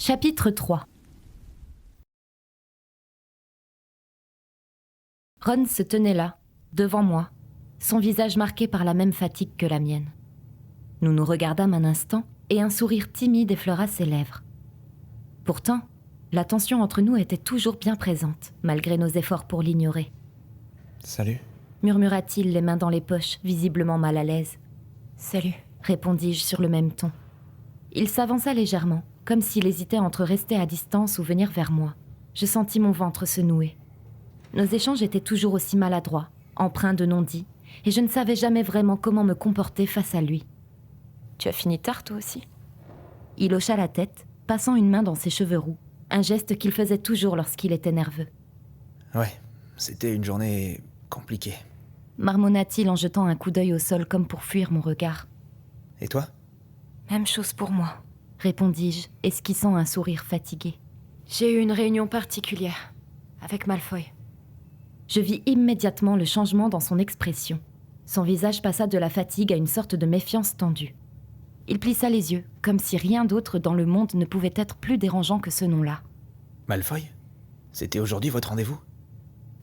Chapitre 3. Ron se tenait là, devant moi, son visage marqué par la même fatigue que la mienne. Nous nous regardâmes un instant et un sourire timide effleura ses lèvres. Pourtant, la tension entre nous était toujours bien présente, malgré nos efforts pour l'ignorer. « Salut » murmura-t-il, les mains dans les poches, visiblement mal à l'aise. « Salut » répondis-je sur le même ton. Il s'avança légèrement, comme s'il hésitait entre rester à distance ou venir vers moi. Je sentis mon ventre se nouer. Nos échanges étaient toujours aussi maladroits, empreints de non-dits, et je ne savais jamais vraiment comment me comporter face à lui. « Tu as fini tard, toi aussi ?» Il hocha la tête, passant une main dans ses cheveux roux, un geste qu'il faisait toujours lorsqu'il était nerveux. « Ouais, c'était une journée compliquée. » marmonna-t-il en jetant un coup d'œil au sol comme pour fuir mon regard. « Et toi ?» ?»« Même chose pour moi, » répondis-je, esquissant un sourire fatigué. J'ai eu une réunion particulière, avec Malfoy. Je vis immédiatement le changement dans son expression. Son visage passa de la fatigue à une sorte de méfiance tendue. Il plissa les yeux, comme si rien d'autre dans le monde ne pouvait être plus dérangeant que ce nom-là. « Malfoy ? C'était aujourd'hui votre rendez-vous ?»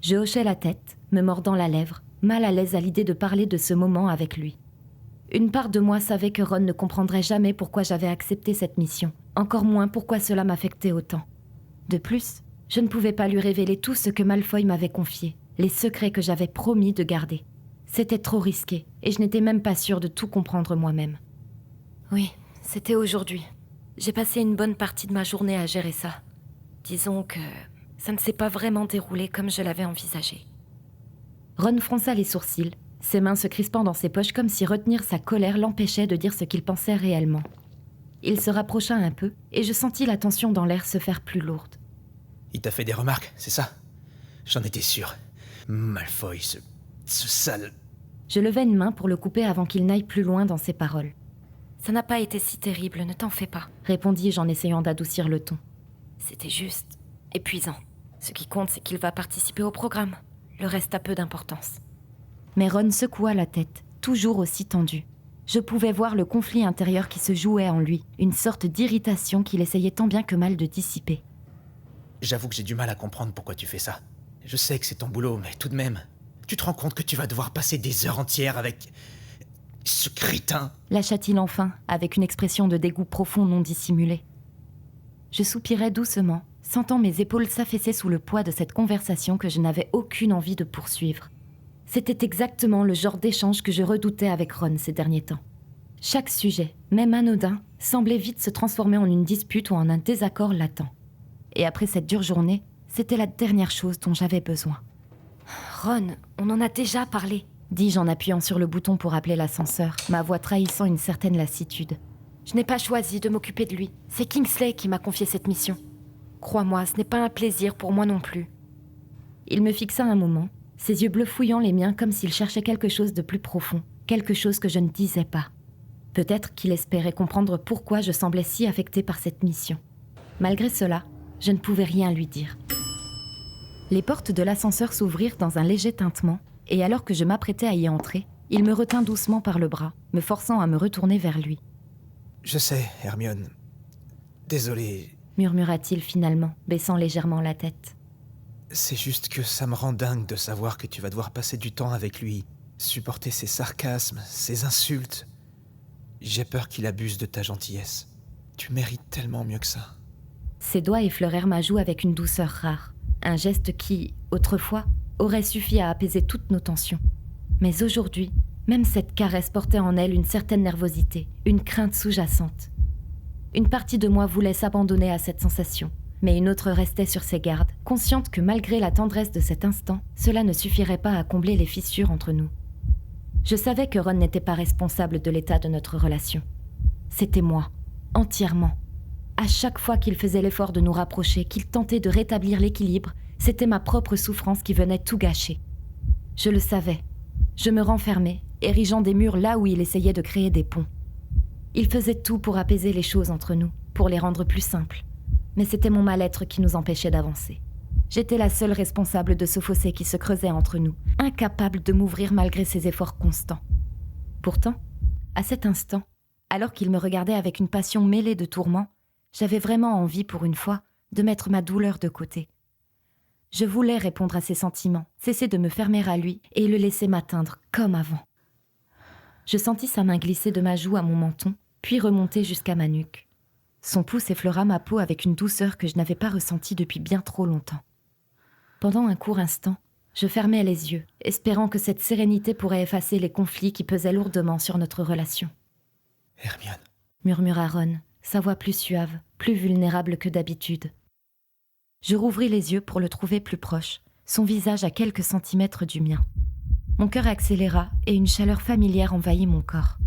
Je hochai la tête, me mordant la lèvre, mal à l'aise à l'idée de parler de ce moment avec lui. Une part de moi savait que Ron ne comprendrait jamais pourquoi j'avais accepté cette mission, encore moins pourquoi cela m'affectait autant. De plus, je ne pouvais pas lui révéler tout ce que Malfoy m'avait confié, les secrets que j'avais promis de garder. C'était trop risqué, et je n'étais même pas sûre de tout comprendre moi-même. Oui, c'était aujourd'hui. J'ai passé une bonne partie de ma journée à gérer ça. Disons que ça ne s'est pas vraiment déroulé comme je l'avais envisagé. Ron fronça les sourcils, ses mains se crispant dans ses poches comme si retenir sa colère l'empêchait de dire ce qu'il pensait réellement. Il se rapprocha un peu, et je sentis la tension dans l'air se faire plus lourde. « Il t'a fait des remarques, c'est ça ? J'en étais sûr. Malfoy, ce sale... » Je levai une main pour le couper avant qu'il n'aille plus loin dans ses paroles. « Ça n'a pas été si terrible, ne t'en fais pas, » répondis-je en essayant d'adoucir le ton. C'était juste épuisant. Ce qui compte, c'est qu'il va participer au programme. Le reste a peu d'importance. Mais Ron secoua la tête, toujours aussi tendu. Je pouvais voir le conflit intérieur qui se jouait en lui, une sorte d'irritation qu'il essayait tant bien que mal de dissiper. « J'avoue que j'ai du mal à comprendre pourquoi tu fais ça. Je sais que c'est ton boulot, mais tout de même, tu te rends compte que tu vas devoir passer des heures entières avec... ce crétin ?» lâcha-t-il enfin, avec une expression de dégoût profond non dissimulé. Je soupirais doucement, sentant mes épaules s'affaisser sous le poids de cette conversation que je n'avais aucune envie de poursuivre. C'était exactement le genre d'échange que je redoutais avec Ron ces derniers temps. Chaque sujet, même anodin, semblait vite se transformer en une dispute ou en un désaccord latent. Et après cette dure journée, c'était la dernière chose dont j'avais besoin. « Ron, on en a déjà parlé », dis-je en appuyant sur le bouton pour appeler l'ascenseur, ma voix trahissant une certaine lassitude. « Je n'ai pas choisi de m'occuper de lui. C'est Kingsley qui m'a confié cette mission. Crois-moi, ce n'est pas un plaisir pour moi non plus. » Il me fixa un moment, ses yeux bleus fouillant les miens comme s'il cherchait quelque chose de plus profond, quelque chose que je ne disais pas. Peut-être qu'il espérait comprendre pourquoi je semblais si affectée par cette mission. Malgré cela, je ne pouvais rien lui dire. Les portes de l'ascenseur s'ouvrirent dans un léger tintement, et alors que je m'apprêtais à y entrer, il me retint doucement par le bras, me forçant à me retourner vers lui. « Je sais, Hermione. Désolé. » murmura-t-il finalement, baissant légèrement la tête. « C'est juste que ça me rend dingue de savoir que tu vas devoir passer du temps avec lui, supporter ses sarcasmes, ses insultes. J'ai peur qu'il abuse de ta gentillesse. Tu mérites tellement mieux que ça. » Ses doigts effleurèrent ma joue avec une douceur rare, un geste qui, autrefois, aurait suffi à apaiser toutes nos tensions. Mais aujourd'hui, même cette caresse portait en elle une certaine nervosité, une crainte sous-jacente. Une partie de moi voulait s'abandonner à cette sensation, mais une autre restait sur ses gardes, consciente que malgré la tendresse de cet instant, cela ne suffirait pas à combler les fissures entre nous. Je savais que Ron n'était pas responsable de l'état de notre relation. C'était moi, entièrement. À chaque fois qu'il faisait l'effort de nous rapprocher, qu'il tentait de rétablir l'équilibre, c'était ma propre souffrance qui venait tout gâcher. Je le savais. Je me renfermais, érigeant des murs là où il essayait de créer des ponts. Il faisait tout pour apaiser les choses entre nous, pour les rendre plus simples. Mais c'était mon mal-être qui nous empêchait d'avancer. J'étais la seule responsable de ce fossé qui se creusait entre nous, incapable de m'ouvrir malgré ses efforts constants. Pourtant, à cet instant, alors qu'il me regardait avec une passion mêlée de tourments, J'avais vraiment envie, pour une fois, de mettre ma douleur de côté. Je voulais répondre à ses sentiments, cesser de me fermer à lui et le laisser m'atteindre comme avant. Je sentis sa main glisser de ma joue à mon menton, puis remonter jusqu'à ma nuque. Son pouce effleura ma peau avec une douceur que je n'avais pas ressentie depuis bien trop longtemps. Pendant un court instant, je fermais les yeux, espérant que cette sérénité pourrait effacer les conflits qui pesaient lourdement sur notre relation. « Hermione !» murmura Ron, sa voix plus suave, plus vulnérable que d'habitude. Je rouvris les yeux pour le trouver plus proche, son visage à quelques centimètres du mien. Mon cœur accéléra et une chaleur familière envahit mon corps.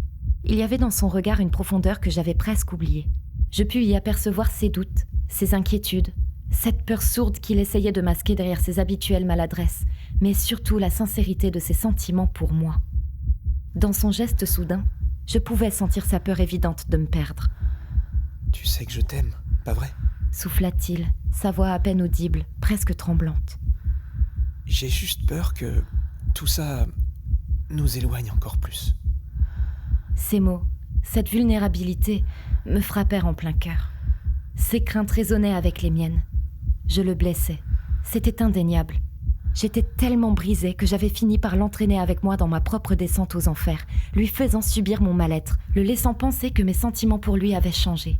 Il y avait dans son regard une profondeur que j'avais presque oubliée. Je pus y apercevoir ses doutes, ses inquiétudes, cette peur sourde qu'il essayait de masquer derrière ses habituelles maladresses, mais surtout la sincérité de ses sentiments pour moi. Dans son geste soudain, je pouvais sentir sa peur évidente de me perdre. « Tu sais que je t'aime, pas vrai ?» souffla-t-il, sa voix à peine audible, presque tremblante. « J'ai juste peur que tout ça nous éloigne encore plus. » Ces mots, cette vulnérabilité, me frappèrent en plein cœur. Ses craintes résonnaient avec les miennes. Je le blessais. C'était indéniable. J'étais tellement brisée que j'avais fini par l'entraîner avec moi dans ma propre descente aux enfers, lui faisant subir mon mal-être, le laissant penser que mes sentiments pour lui avaient changé.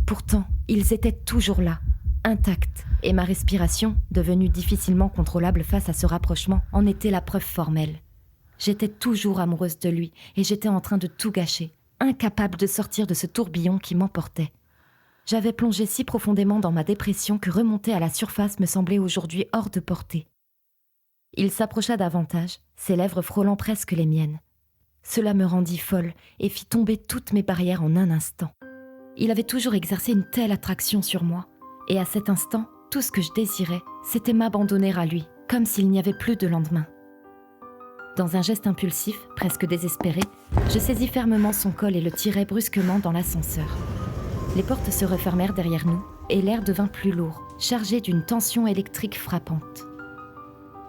Pourtant, ils étaient toujours là, intacts, et ma respiration, devenue difficilement contrôlable face à ce rapprochement, en était la preuve formelle. J'étais toujours amoureuse de lui, et j'étais en train de tout gâcher, incapable de sortir de ce tourbillon qui m'emportait. J'avais plongé si profondément dans ma dépression que remonter à la surface me semblait aujourd'hui hors de portée. Il s'approcha davantage, ses lèvres frôlant presque les miennes. Cela me rendit folle et fit tomber toutes mes barrières en un instant. Il avait toujours exercé une telle attraction sur moi, et à cet instant, tout ce que je désirais, c'était m'abandonner à lui, comme s'il n'y avait plus de lendemain. Dans un geste impulsif, presque désespéré, je saisis fermement son col et le tirai brusquement dans l'ascenseur. Les portes se refermèrent derrière nous, et l'air devint plus lourd, chargé d'une tension électrique frappante.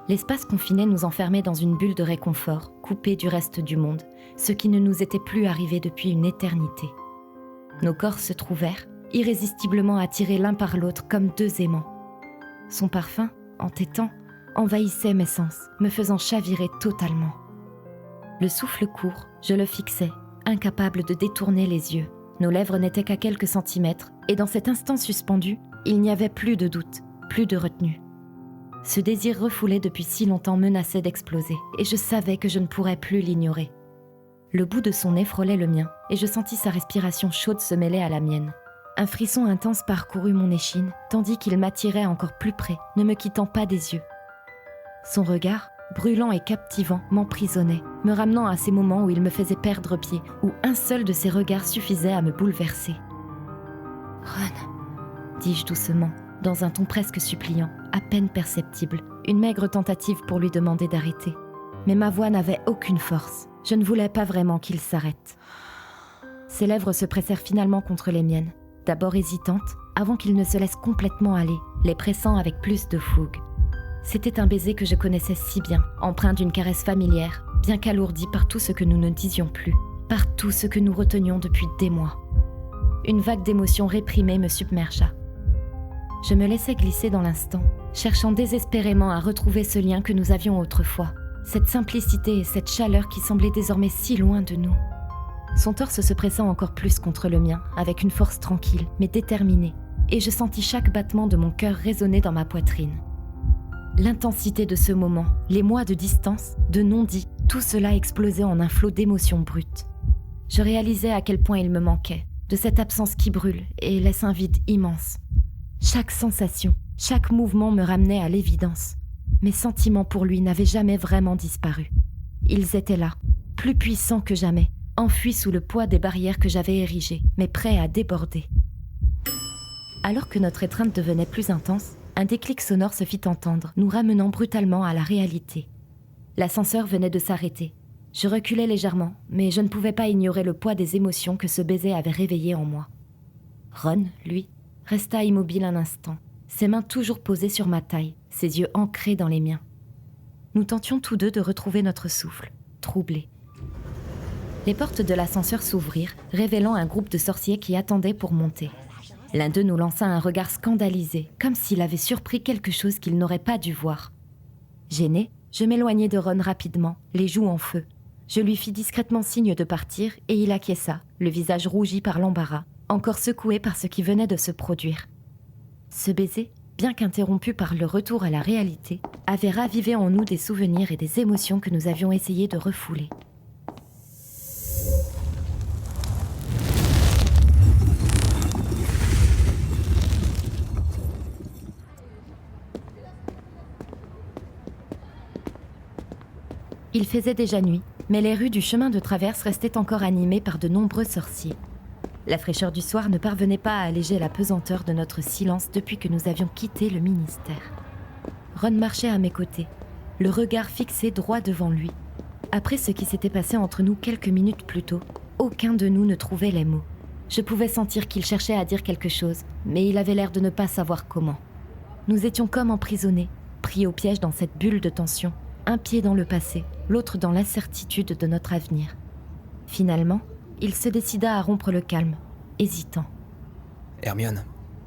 L'espace confiné nous enfermait dans une bulle de réconfort, coupée du reste du monde, ce qui ne nous était plus arrivé depuis une éternité. Nos corps se trouvèrent, irrésistiblement attirés l'un par l'autre comme deux aimants. Son parfum, entêtant, envahissait mes sens, me faisant chavirer totalement. Le souffle court, je le fixais, incapable de détourner les yeux. Nos lèvres n'étaient qu'à quelques centimètres, et dans cet instant suspendu, il n'y avait plus de doute, plus de retenue. Ce désir refoulé depuis si longtemps menaçait d'exploser, et je savais que je ne pourrais plus l'ignorer. Le bout de son nez frôlait le mien, et je sentis sa respiration chaude se mêler à la mienne. Un frisson intense parcourut mon échine, tandis qu'il m'attirait encore plus près, ne me quittant pas des yeux. Son regard, brûlant et captivant, m'emprisonnait, me ramenant à ces moments où il me faisait perdre pied, où un seul de ses regards suffisait à me bouleverser. « Ron » dis-je doucement, dans un ton presque suppliant, à peine perceptible, une maigre tentative pour lui demander d'arrêter. Mais ma voix n'avait aucune force. Je ne voulais pas vraiment qu'il s'arrête. Ses lèvres se pressèrent finalement contre les miennes, d'abord hésitantes, avant qu'il ne se laisse complètement aller, les pressant avec plus de fougue. C'était un baiser que je connaissais si bien, empreint d'une caresse familière, bien qu'alourdi par tout ce que nous ne disions plus, par tout ce que nous retenions depuis des mois. Une vague d'émotions réprimées me submergea. Je me laissais glisser dans l'instant, cherchant désespérément à retrouver ce lien que nous avions autrefois, cette simplicité et cette chaleur qui semblaient désormais si loin de nous. Son torse se pressa encore plus contre le mien, avec une force tranquille, mais déterminée, et je sentis chaque battement de mon cœur résonner dans ma poitrine. L'intensité de ce moment, les mois de distance, de non-dits, tout cela explosait en un flot d'émotions brutes. Je réalisais à quel point il me manquait, de cette absence qui brûle et laisse un vide immense. Chaque sensation, chaque mouvement me ramenait à l'évidence. Mes sentiments pour lui n'avaient jamais vraiment disparu. Ils étaient là, plus puissants que jamais, enfuis sous le poids des barrières que j'avais érigées, mais prêts à déborder. Alors que notre étreinte devenait plus intense, un déclic sonore se fit entendre, nous ramenant brutalement à la réalité. L'ascenseur venait de s'arrêter. Je reculais légèrement, mais je ne pouvais pas ignorer le poids des émotions que ce baiser avait réveillées en moi. Ron, lui, resta immobile un instant, ses mains toujours posées sur ma taille, ses yeux ancrés dans les miens. Nous tentions tous deux de retrouver notre souffle, troublés. Les portes de l'ascenseur s'ouvrirent, révélant un groupe de sorciers qui attendaient pour monter. L'un d'eux nous lança un regard scandalisé, comme s'il avait surpris quelque chose qu'il n'aurait pas dû voir. Gêné, je m'éloignai de Ron rapidement, les joues en feu. Je lui fis discrètement signe de partir et il acquiesça, le visage rougi par l'embarras, encore secoué par ce qui venait de se produire. Ce baiser, bien qu'interrompu par le retour à la réalité, avait ravivé en nous des souvenirs et des émotions que nous avions essayé de refouler. Il faisait déjà nuit, mais les rues du chemin de traverse restaient encore animées par de nombreux sorciers. La fraîcheur du soir ne parvenait pas à alléger la pesanteur de notre silence depuis que nous avions quitté le ministère. Ron marchait à mes côtés, le regard fixé droit devant lui. Après ce qui s'était passé entre nous quelques minutes plus tôt, aucun de nous ne trouvait les mots. Je pouvais sentir qu'il cherchait à dire quelque chose, mais il avait l'air de ne pas savoir comment. Nous étions comme emprisonnés, pris au piège dans cette bulle de tension, un pied dans le passé, l'autre dans l'incertitude de notre avenir. Finalement, il se décida à rompre le calme, hésitant. « Hermione,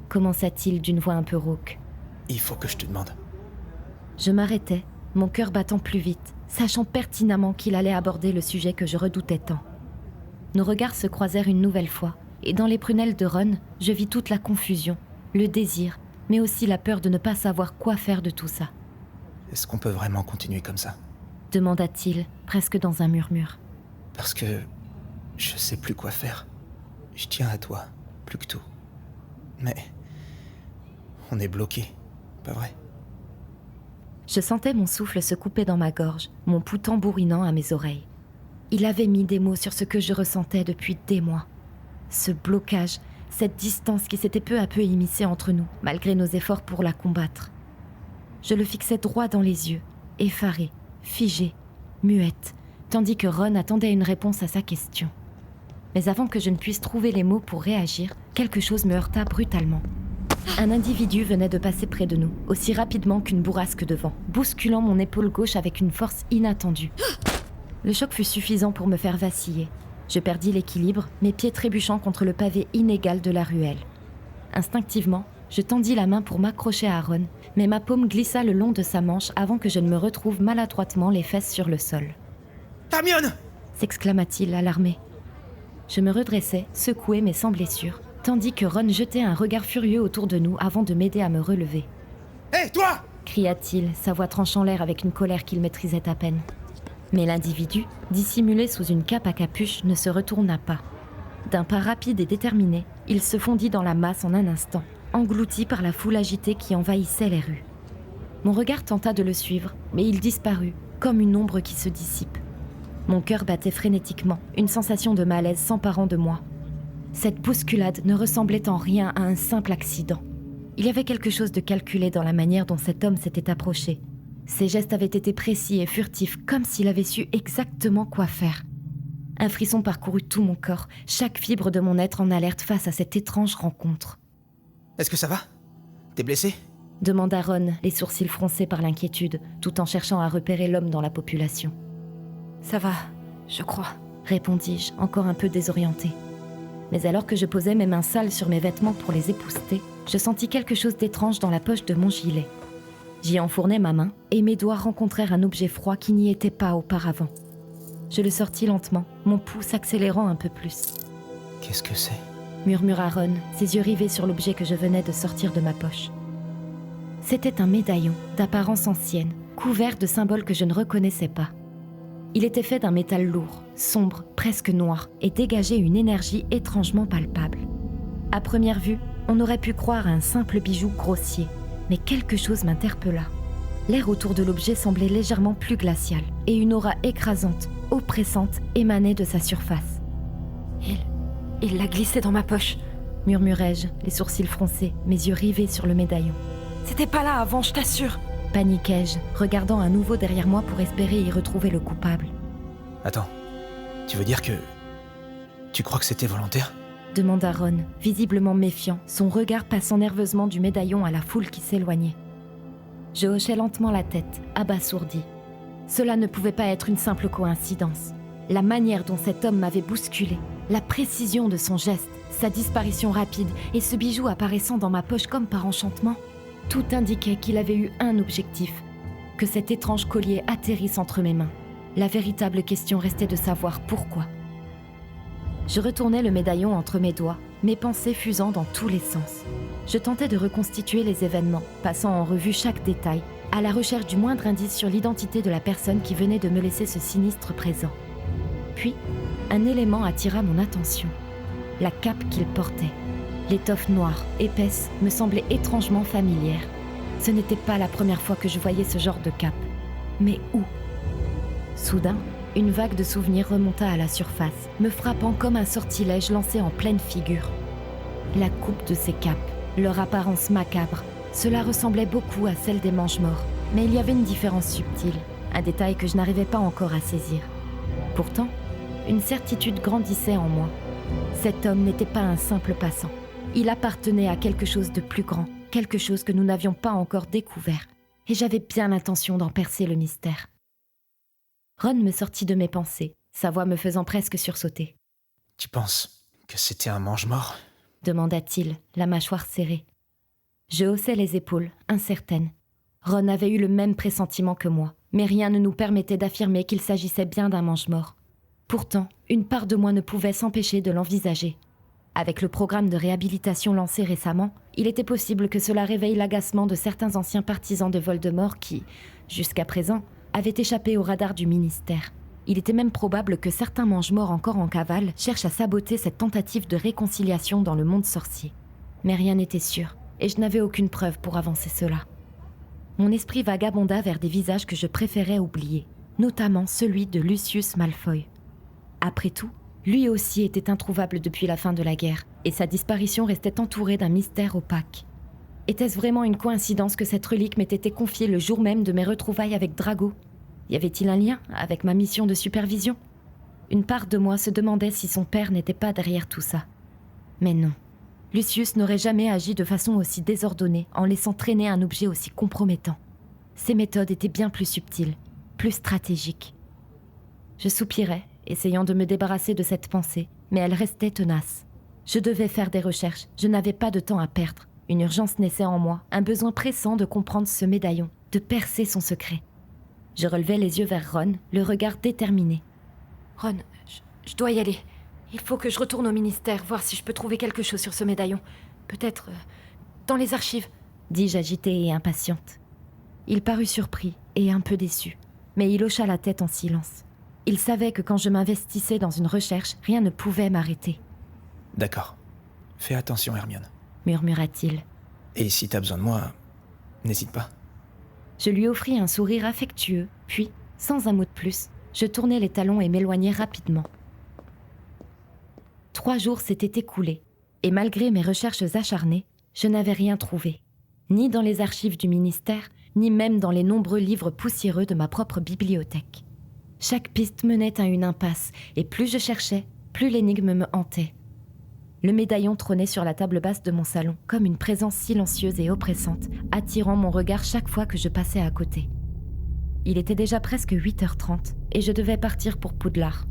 commença-t-il d'une voix un peu rauque. Il faut que je te demande. » Je m'arrêtais, mon cœur battant plus vite, sachant pertinemment qu'il allait aborder le sujet que je redoutais tant. Nos regards se croisèrent une nouvelle fois, et dans les prunelles de Ron, je vis toute la confusion, le désir, mais aussi la peur de ne pas savoir quoi faire de tout ça. « Est-ce qu'on peut vraiment continuer comme ça ?» demanda-t-il, presque dans un murmure. « Parce que je sais plus quoi faire. Je tiens à toi, plus que tout. Mais on est bloqué, pas vrai ? » Je sentais mon souffle se couper dans ma gorge, mon pouls tambourinant à mes oreilles. Il avait mis des mots sur ce que je ressentais depuis des mois. Ce blocage, cette distance qui s'était peu à peu immiscée entre nous, malgré nos efforts pour la combattre. Je le fixais droit dans les yeux, effarée, figée, muette, tandis que Ron attendait une réponse à sa question. Mais avant que je ne puisse trouver les mots pour réagir, quelque chose me heurta brutalement. Un individu venait de passer près de nous, aussi rapidement qu'une bourrasque de vent, bousculant mon épaule gauche avec une force inattendue. Le choc fut suffisant pour me faire vaciller. Je perdis l'équilibre, mes pieds trébuchant contre le pavé inégal de la ruelle. Instinctivement, je tendis la main pour m'accrocher à Ron, mais ma paume glissa le long de sa manche avant que je ne me retrouve maladroitement les fesses sur le sol. « Hermione !» s'exclama-t-il, alarmé. Je me redressai, secoué mais sans blessure, tandis que Ron jetait un regard furieux autour de nous avant de m'aider à me relever. « Hé, toi !» cria-t-il, sa voix tranchant l'air avec une colère qu'il maîtrisait à peine. Mais l'individu, dissimulé sous une cape à capuche, ne se retourna pas. D'un pas rapide et déterminé, il se fondit dans la masse en un instant, englouti par la foule agitée qui envahissait les rues. Mon regard tenta de le suivre, mais il disparut, comme une ombre qui se dissipe. Mon cœur battait frénétiquement, une sensation de malaise s'emparant de moi. Cette bousculade ne ressemblait en rien à un simple accident. Il y avait quelque chose de calculé dans la manière dont cet homme s'était approché. Ses gestes avaient été précis et furtifs, comme s'il avait su exactement quoi faire. Un frisson parcourut tout mon corps, chaque fibre de mon être en alerte face à cette étrange rencontre. « Est-ce que ça va ? T'es blessé ?» demanda Ron, les sourcils froncés par l'inquiétude, tout en cherchant à repérer l'homme dans la population. « Ça va, je crois. » répondis-je, encore un peu désorientée. Mais alors que je posais mes mains sales sur mes vêtements pour les épousseter, je sentis quelque chose d'étrange dans la poche de mon gilet. J'y enfournai ma main et mes doigts rencontrèrent un objet froid qui n'y était pas auparavant. Je le sortis lentement, mon pouls s'accélérant un peu plus. « Qu'est-ce que c'est ?» murmura Ron, ses yeux rivés sur l'objet que je venais de sortir de ma poche. C'était un médaillon, d'apparence ancienne, couvert de symboles que je ne reconnaissais pas. Il était fait d'un métal lourd, sombre, presque noir, et dégageait une énergie étrangement palpable. À première vue, on aurait pu croire à un simple bijou grossier, mais quelque chose m'interpella. L'air autour de l'objet semblait légèrement plus glacial, et une aura écrasante, oppressante, émanait de sa surface. Il l'a glissé dans ma poche, murmurai-je, les sourcils froncés, mes yeux rivés sur le médaillon. C'était pas là avant, je t'assure. Paniquai-je, regardant à nouveau derrière moi pour espérer y retrouver le coupable. Attends, tu veux dire que... Tu crois que c'était volontaire ? demanda Ron, visiblement méfiant, son regard passant nerveusement du médaillon à la foule qui s'éloignait. Je hochai lentement la tête, abasourdi. Cela ne pouvait pas être une simple coïncidence. La manière dont cet homme m'avait bousculé, la précision de son geste, sa disparition rapide et ce bijou apparaissant dans ma poche comme par enchantement, tout indiquait qu'il avait eu un objectif, que cet étrange collier atterrisse entre mes mains. La véritable question restait de savoir pourquoi. Je retournais le médaillon entre mes doigts, mes pensées fusant dans tous les sens. Je tentais de reconstituer les événements, passant en revue chaque détail, à la recherche du moindre indice sur l'identité de la personne qui venait de me laisser ce sinistre présent. Puis, un élément attira mon attention. La cape qu'il portait. L'étoffe noire, épaisse, me semblait étrangement familière. Ce n'était pas la première fois que je voyais ce genre de cape. Mais où ? Soudain, une vague de souvenirs remonta à la surface, me frappant comme un sortilège lancé en pleine figure. La coupe de ces capes, leur apparence macabre, cela ressemblait beaucoup à celle des mange-morts, mais il y avait une différence subtile, un détail que je n'arrivais pas encore à saisir. Pourtant, une certitude grandissait en moi. Cet homme n'était pas un simple passant. Il appartenait à quelque chose de plus grand, quelque chose que nous n'avions pas encore découvert, et j'avais bien l'intention d'en percer le mystère. Ron me sortit de mes pensées, sa voix me faisant presque sursauter. « Tu penses que c'était un mange-mort » demanda-t-il, la mâchoire serrée. Je haussai les épaules, incertaine. Ron avait eu le même pressentiment que moi, mais rien ne nous permettait d'affirmer qu'il s'agissait bien d'un mange-mort. Pourtant, une part de moi ne pouvait s'empêcher de l'envisager. Avec le programme de réhabilitation lancé récemment, il était possible que cela réveille l'agacement de certains anciens partisans de Voldemort qui, jusqu'à présent, avaient échappé au radar du ministère. Il était même probable que certains mange-morts encore en cavale cherchent à saboter cette tentative de réconciliation dans le monde sorcier. Mais rien n'était sûr, et je n'avais aucune preuve pour avancer cela. Mon esprit vagabonda vers des visages que je préférais oublier, notamment celui de Lucius Malfoy. Après tout, lui aussi était introuvable depuis la fin de la guerre, et sa disparition restait entourée d'un mystère opaque. Était-ce vraiment une coïncidence que cette relique m'ait été confiée le jour même de mes retrouvailles avec Drago ? Y avait-il un lien avec ma mission de supervision ? Une part de moi se demandait si son père n'était pas derrière tout ça. Mais non. Lucius n'aurait jamais agi de façon aussi désordonnée en laissant traîner un objet aussi compromettant. Ses méthodes étaient bien plus subtiles, plus stratégiques. Je soupirais, essayant de me débarrasser de cette pensée, mais elle restait tenace. Je devais faire des recherches, je n'avais pas de temps à perdre. Une urgence naissait en moi, un besoin pressant de comprendre ce médaillon, de percer son secret. Je relevai les yeux vers Ron, le regard déterminé. « Ron, je dois y aller. Il faut que je retourne au ministère, voir si je peux trouver quelque chose sur ce médaillon. Peut-être dans les archives. » dis-je agitée et impatiente. Il parut surpris et un peu déçu, mais il hocha la tête en silence. Il savait que quand je m'investissais dans une recherche, rien ne pouvait m'arrêter. « D'accord. Fais attention, Hermione. » murmura-t-il. « Et si t'as besoin de moi, n'hésite pas. » Je lui offris un sourire affectueux, puis, sans un mot de plus, je tournai les talons et m'éloignai rapidement. 3 jours s'étaient écoulés, et malgré mes recherches acharnées, je n'avais rien trouvé. Ni dans les archives du ministère, ni même dans les nombreux livres poussiéreux de ma propre bibliothèque. Chaque piste menait à une impasse, et plus je cherchais, plus l'énigme me hantait. Le médaillon trônait sur la table basse de mon salon, comme une présence silencieuse et oppressante, attirant mon regard chaque fois que je passais à côté. Il était déjà presque 8h30, et je devais partir pour Poudlard.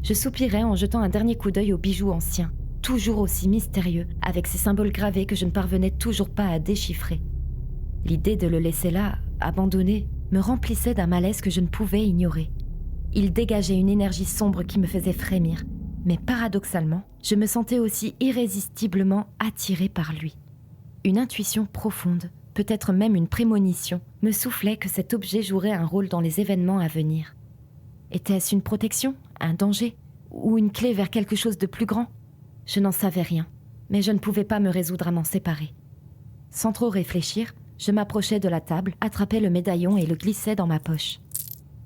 Je soupirais en jetant un dernier coup d'œil au bijou ancien, toujours aussi mystérieux, avec ses symboles gravés que je ne parvenais toujours pas à déchiffrer. L'idée de le laisser là, abandonné, me remplissait d'un malaise que je ne pouvais ignorer. Il dégageait une énergie sombre qui me faisait frémir, mais paradoxalement, je me sentais aussi irrésistiblement attirée par lui. Une intuition profonde, peut-être même une prémonition, me soufflait que cet objet jouerait un rôle dans les événements à venir. Était-ce une protection, un danger, ou une clé vers quelque chose de plus grand ? Je n'en savais rien, mais je ne pouvais pas me résoudre à m'en séparer. Sans trop réfléchir, je m'approchai de la table, attrapai le médaillon et le glissai dans ma poche.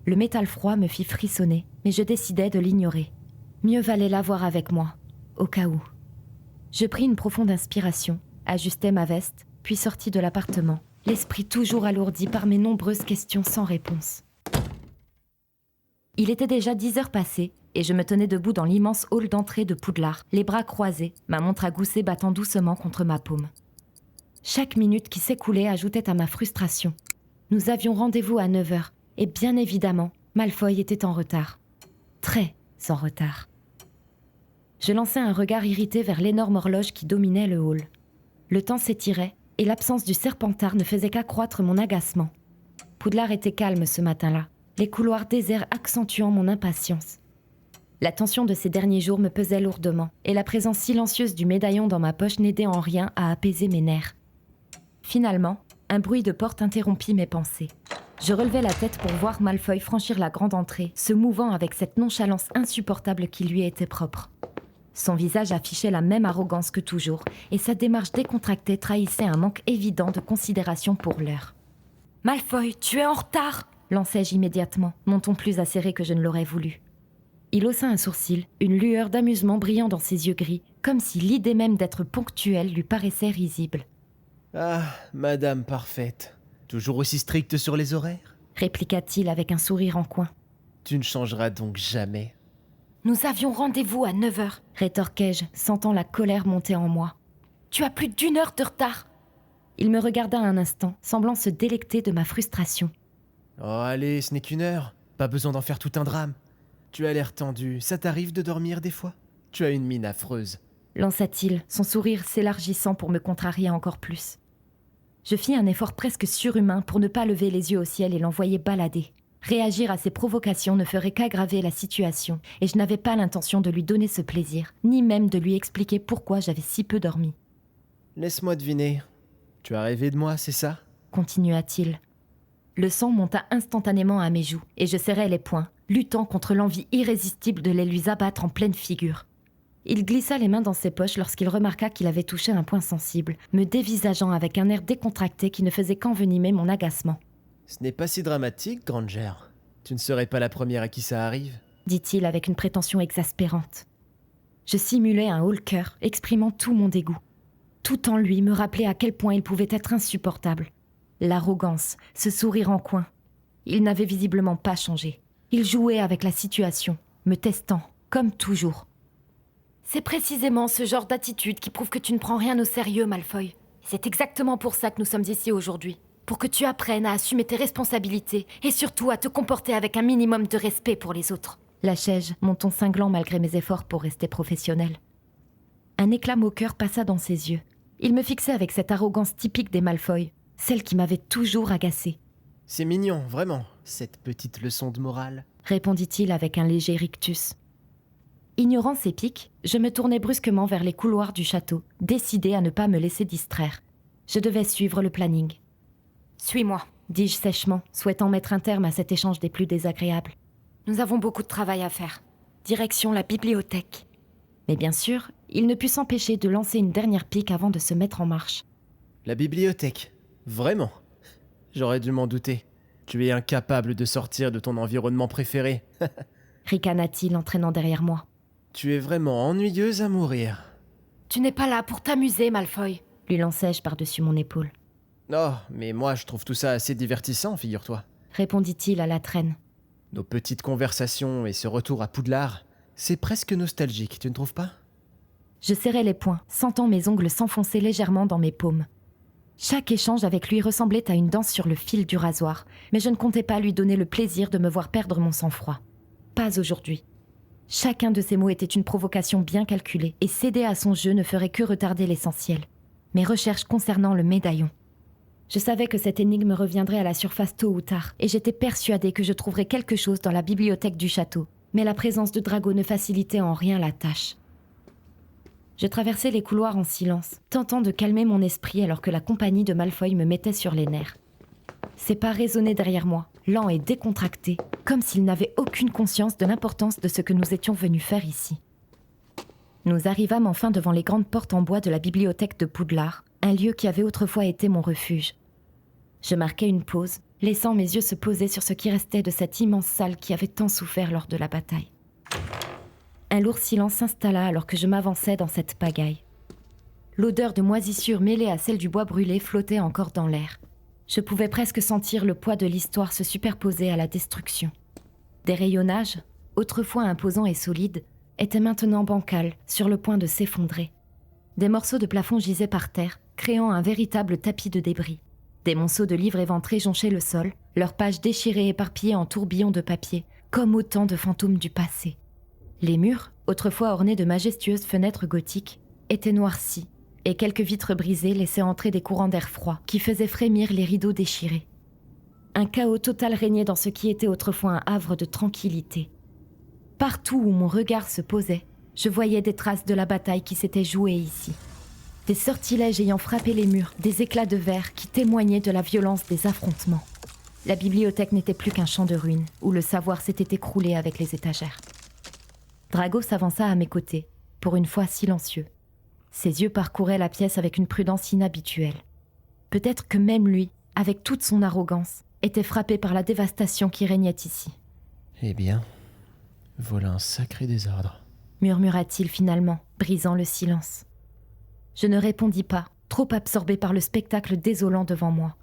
Le métal froid me fit frissonner, mais je décidai de l'ignorer. Mieux valait l'avoir avec moi, au cas où. Je pris une profonde inspiration, ajustai ma veste, puis sortis de l'appartement, l'esprit toujours alourdi par mes nombreuses questions sans réponse. Il était déjà 10h passées, et je me tenais debout dans l'immense hall d'entrée de Poudlard, les bras croisés, ma montre à gousset battant doucement contre ma paume. Chaque minute qui s'écoulait ajoutait à ma frustration. Nous avions rendez-vous à 9h, et bien évidemment, Malfoy était en retard. Très en retard. Je lançai un regard irrité vers l'énorme horloge qui dominait le hall. Le temps s'étirait et l'absence du Serpentard ne faisait qu'accroître mon agacement. Poudlard était calme ce matin-là, les couloirs déserts accentuant mon impatience. La tension de ces derniers jours me pesait lourdement et la présence silencieuse du médaillon dans ma poche n'aidait en rien à apaiser mes nerfs. Finalement, un bruit de porte interrompit mes pensées. Je relevai la tête pour voir Malfoy franchir la grande entrée, se mouvant avec cette nonchalance insupportable qui lui était propre. Son visage affichait la même arrogance que toujours, et sa démarche décontractée trahissait un manque évident de considération pour l'heure. « Malfoy, tu es en retard !» lançai-je immédiatement, mon ton plus acéré que je ne l'aurais voulu. Il haussa un sourcil, une lueur d'amusement brillant dans ses yeux gris, comme si l'idée même d'être ponctuel lui paraissait risible. « Ah, madame parfaite, toujours aussi stricte sur les horaires ?» répliqua-t-il avec un sourire en coin. « Tu ne changeras donc jamais. » « Nous avions rendez-vous à 9h, rétorquai-je, sentant la colère monter en moi. Tu as plus d'1 heure de retard. » Il me regarda un instant, semblant se délecter de ma frustration. « Oh allez, ce n'est qu'1 heure, pas besoin d'en faire tout un drame. Tu as l'air tendu, ça t'arrive de dormir des fois ? Tu as une mine affreuse. » lança-t-il, son sourire s'élargissant pour me contrarier encore plus. Je fis un effort presque surhumain pour ne pas lever les yeux au ciel et l'envoyer balader. Réagir à ses provocations ne ferait qu'aggraver la situation, et je n'avais pas l'intention de lui donner ce plaisir, ni même de lui expliquer pourquoi j'avais si peu dormi. « Laisse-moi deviner. Tu as rêvé de moi, c'est ça ?» continua-t-il. Le sang monta instantanément à mes joues, et je serrai les poings, luttant contre l'envie irrésistible de les lui abattre en pleine figure. Il glissa les mains dans ses poches lorsqu'il remarqua qu'il avait touché un point sensible, me dévisageant avec un air décontracté qui ne faisait qu'envenimer mon agacement. « Ce n'est pas si dramatique, Granger. Tu ne serais pas la première à qui ça arrive. » dit-il avec une prétention exaspérante. Je simulai un haut-le-cœur, exprimant tout mon dégoût. Tout en lui me rappelait à quel point il pouvait être insupportable. L'arrogance, ce sourire en coin. Il n'avait visiblement pas changé. Il jouait avec la situation, me testant, comme toujours. « C'est précisément ce genre d'attitude qui prouve que tu ne prends rien au sérieux, Malfoy. C'est exactement pour ça que nous sommes ici aujourd'hui. Pour que tu apprennes à assumer tes responsabilités et surtout à te comporter avec un minimum de respect pour les autres. » lâchai-je, mon ton cinglant malgré mes efforts pour rester professionnel. Un éclat moqueur passa dans ses yeux. Il me fixait avec cette arrogance typique des Malfoy, celle qui m'avait toujours agacée. « C'est mignon, vraiment, cette petite leçon de morale. » répondit-il avec un léger rictus. Ignorant ses piques, je me tournai brusquement vers les couloirs du château, décidée à ne pas me laisser distraire. Je devais suivre le planning. « Suis-moi », dis-je sèchement, souhaitant mettre un terme à cet échange des plus désagréables. « Nous avons beaucoup de travail à faire. Direction la bibliothèque. » Mais bien sûr, il ne put s'empêcher de lancer une dernière pique avant de se mettre en marche. « La bibliothèque ? Vraiment ? J'aurais dû m'en douter. Tu es incapable de sortir de ton environnement préféré. » ricana-t-il en traînant derrière moi. « Tu es vraiment ennuyeuse à mourir. » « Tu n'es pas là pour t'amuser, Malfoy, » lui lançai-je par-dessus mon épaule. « Oh, mais moi je trouve tout ça assez divertissant, figure-toi. » répondit-il à la traîne. « Nos petites conversations et ce retour à Poudlard, c'est presque nostalgique, tu ne trouves pas ? » Je serrai les poings, sentant mes ongles s'enfoncer légèrement dans mes paumes. Chaque échange avec lui ressemblait à une danse sur le fil du rasoir, mais je ne comptais pas lui donner le plaisir de me voir perdre mon sang-froid. Pas aujourd'hui. Chacun de ses mots était une provocation bien calculée, et céder à son jeu ne ferait que retarder l'essentiel. Mes recherches concernant le médaillon. Je savais que cette énigme reviendrait à la surface tôt ou tard, et j'étais persuadée que je trouverais quelque chose dans la bibliothèque du château, mais la présence de Drago ne facilitait en rien la tâche. Je traversais les couloirs en silence, tentant de calmer mon esprit alors que la compagnie de Malfoy me mettait sur les nerfs. Ses pas résonnaient derrière moi, lents et décontractés, comme s'il n'avait aucune conscience de l'importance de ce que nous étions venus faire ici. Nous arrivâmes enfin devant les grandes portes en bois de la bibliothèque de Poudlard, un lieu qui avait autrefois été mon refuge. Je marquai une pause, laissant mes yeux se poser sur ce qui restait de cette immense salle qui avait tant souffert lors de la bataille. Un lourd silence s'installa alors que je m'avançais dans cette pagaille. L'odeur de moisissure mêlée à celle du bois brûlé flottait encore dans l'air. Je pouvais presque sentir le poids de l'histoire se superposer à la destruction. Des rayonnages, autrefois imposants et solides, étaient maintenant bancals, sur le point de s'effondrer. Des morceaux de plafond gisaient par terre, créant un véritable tapis de débris. Des monceaux de livres éventrés jonchaient le sol, leurs pages déchirées éparpillées en tourbillons de papier, comme autant de fantômes du passé. Les murs, autrefois orné de majestueuses fenêtres gothiques, était noirci, et quelques vitres brisées laissaient entrer des courants d'air froid qui faisaient frémir les rideaux déchirés. Un chaos total régnait dans ce qui était autrefois un havre de tranquillité. Partout où mon regard se posait, je voyais des traces de la bataille qui s'était jouée ici. Des sortilèges ayant frappé les murs, des éclats de verre qui témoignaient de la violence des affrontements. La bibliothèque n'était plus qu'un champ de ruines, où le savoir s'était écroulé avec les étagères. Drago s'avança à mes côtés, pour une fois silencieux. Ses yeux parcouraient la pièce avec une prudence inhabituelle. Peut-être que même lui, avec toute son arrogance, était frappé par la dévastation qui régnait ici. Eh bien, voilà un sacré désordre. Murmura-t-il finalement, brisant le silence. Je ne répondis pas, trop absorbé par le spectacle désolant devant moi.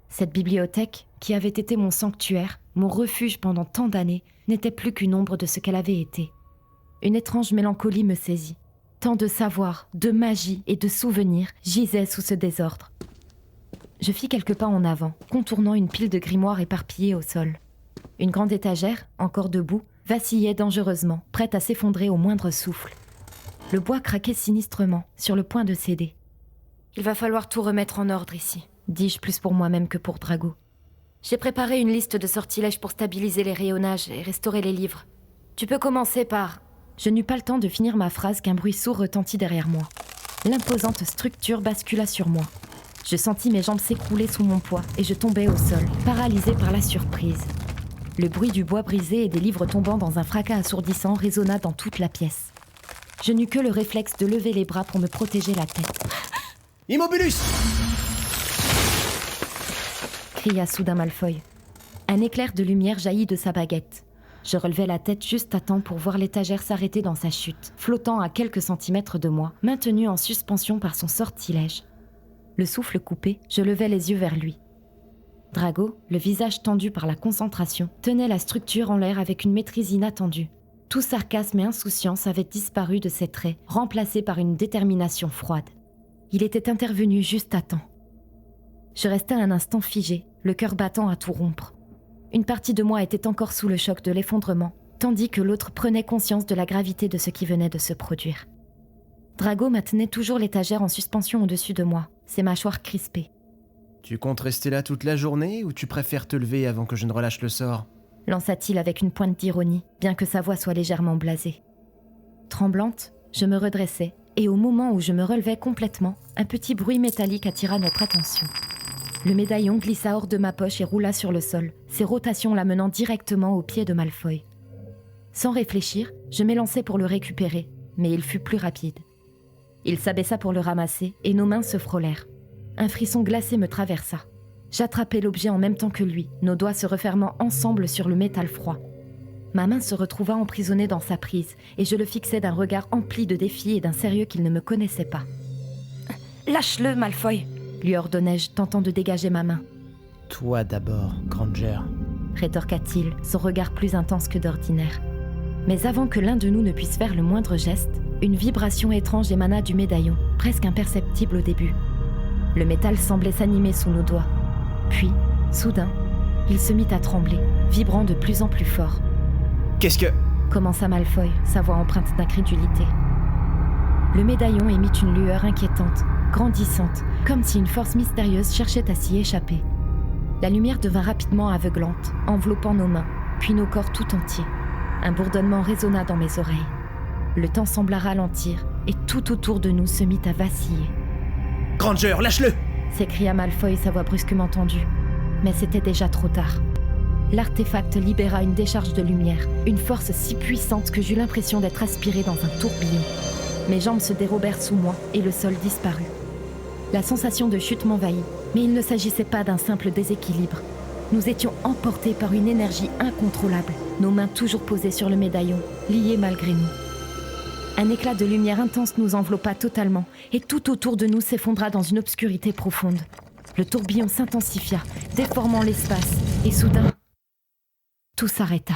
Cette bibliothèque, qui avait été mon sanctuaire, mon refuge pendant tant d'années, n'était plus qu'une ombre de ce qu'elle avait été. Une étrange mélancolie me saisit. Tant de savoir, de magie et de souvenirs gisaient sous ce désordre. Je fis quelques pas en avant, contournant une pile de grimoires éparpillés au sol. Une grande étagère, encore debout, vacillait dangereusement, prête à s'effondrer au moindre souffle. Le bois craquait sinistrement, sur le point de céder. Il va falloir tout remettre en ordre ici, Dis-je plus pour moi-même que pour Drago. J'ai préparé une liste de sortilèges pour stabiliser les rayonnages et restaurer les livres. Tu peux commencer par... Je n'eus pas le temps de finir ma phrase qu'un bruit sourd retentit derrière moi. L'imposante structure bascula sur moi. Je sentis mes jambes s'écrouler sous mon poids et je tombais au sol, paralysée par la surprise. Le bruit du bois brisé et des livres tombant dans un fracas assourdissant résonna dans toute la pièce. Je n'eus que le réflexe de lever les bras pour me protéger la tête. « Immobulus !» cria soudain Malfoy. Un éclair de lumière jaillit de sa baguette. Je relevai la tête juste à temps pour voir l'étagère s'arrêter dans sa chute, flottant à quelques centimètres de moi, maintenue en suspension par son sortilège. Le souffle coupé, je levai les yeux vers lui. Drago, le visage tendu par la concentration, tenait la structure en l'air avec une maîtrise inattendue. Tout sarcasme et insouciance avaient disparu de ses traits, remplacés par une détermination froide. Il était intervenu juste à temps. Je restai un instant figé, le cœur battant à tout rompre. Une partie de moi était encore sous le choc de l'effondrement, tandis que l'autre prenait conscience de la gravité de ce qui venait de se produire. Drago maintenait toujours l'étagère en suspension au-dessus de moi, ses mâchoires crispées. « Tu comptes rester là toute la journée ou tu préfères te lever avant que je ne relâche le sort ?» lança-t-il avec une pointe d'ironie, bien que sa voix soit légèrement blasée. Tremblante, je me redressai, et au moment où je me relevais complètement, un petit bruit métallique attira notre attention. Le médaillon glissa hors de ma poche et roula sur le sol, ses rotations l'amenant directement au pied de Malfoy. Sans réfléchir, je m'élançai pour le récupérer, mais il fut plus rapide. Il s'abaissa pour le ramasser et nos mains se frôlèrent. Un frisson glacé me traversa. J'attrapai l'objet en même temps que lui, nos doigts se refermant ensemble sur le métal froid. Ma main se retrouva emprisonnée dans sa prise et je le fixai d'un regard empli de défi et d'un sérieux qu'il ne me connaissait pas. « Lâche-le, Malfoy !» lui ordonnai-je, tentant de dégager ma main. « Toi d'abord, Granger !» rétorqua-t-il, son regard plus intense que d'ordinaire. Mais avant que l'un de nous ne puisse faire le moindre geste, une vibration étrange émana du médaillon, presque imperceptible au début. Le métal semblait s'animer sous nos doigts. Puis, soudain, il se mit à trembler, vibrant de plus en plus fort. « Qu'est-ce que... » commença Malfoy, sa voix empreinte d'incrédulité. Le médaillon émit une lueur inquiétante, grandissante, comme si une force mystérieuse cherchait à s'y échapper. La lumière devint rapidement aveuglante, enveloppant nos mains, puis nos corps tout entiers. Un bourdonnement résonna dans mes oreilles. Le temps sembla ralentir, et tout autour de nous se mit à vaciller. « Granger, lâche-le !» s'écria Malfoy, sa voix brusquement tendue. Mais c'était déjà trop tard. L'artefact libéra une décharge de lumière, une force si puissante que j'eus l'impression d'être aspirée dans un tourbillon. Mes jambes se dérobèrent sous moi et le sol disparut. La sensation de chute m'envahit, mais il ne s'agissait pas d'un simple déséquilibre. Nous étions emportés par une énergie incontrôlable, nos mains toujours posées sur le médaillon, liées malgré nous. Un éclat de lumière intense nous enveloppa totalement, et tout autour de nous s'effondra dans une obscurité profonde. Le tourbillon s'intensifia, déformant l'espace, et soudain, tout s'arrêta.